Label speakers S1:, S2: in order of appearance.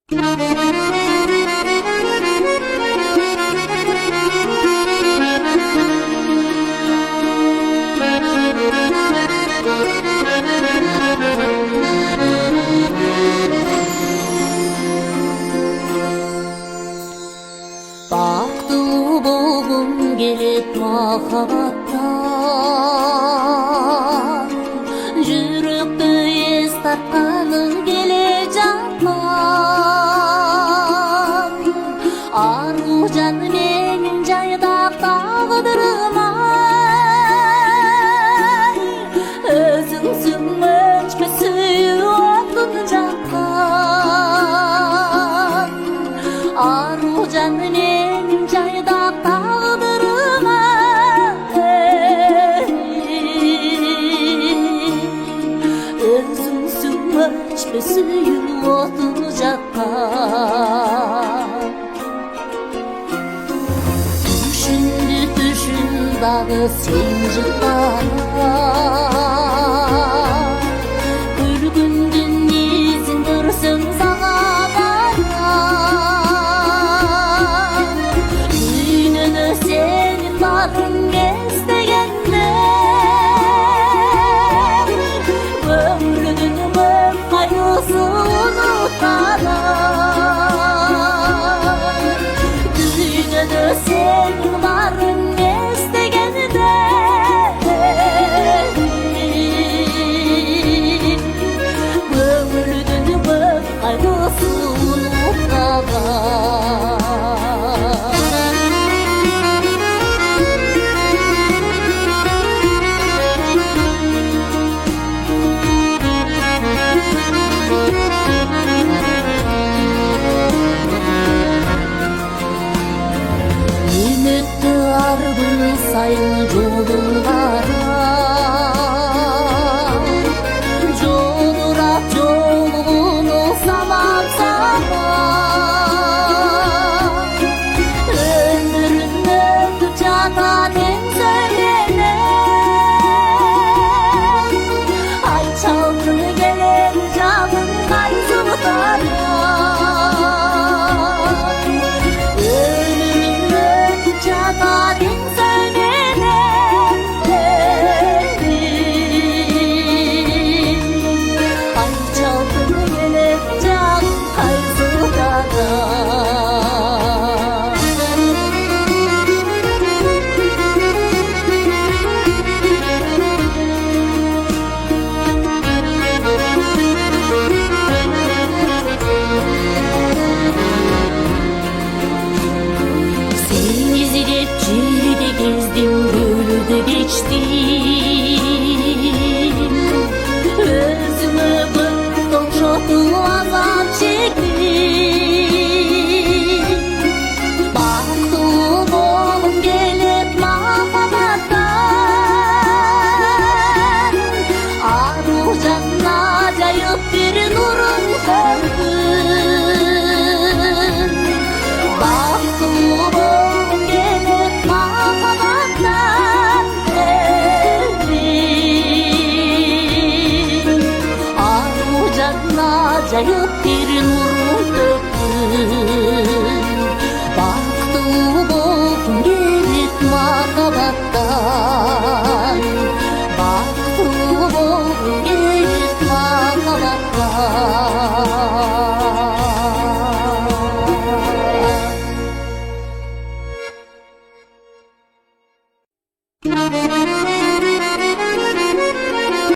S1: Бактылуу болгум келет махабаттан, жүрөктө эс тартканы келе жаткан. Ару жан менин жайдак тагдырыма, өзүңсүң өчпөс отун жаккан. Ару жан менин жайдак тагдырыма, өзүңсүң өчпөс отун жаккан. Түшүндү түшүн дагы сен жылдар, күлгүндүн изин көрсөң сага барам. Дүйнөнө сенин барын эстегенде, көңүлдүн көп кайгысын унутканам. Дүйнөнө сенин барын эстегенде, көңүлдүн көп кайгысын унутканам. Үмүттү арбын сайын жолун карап, жолурап жолуну самап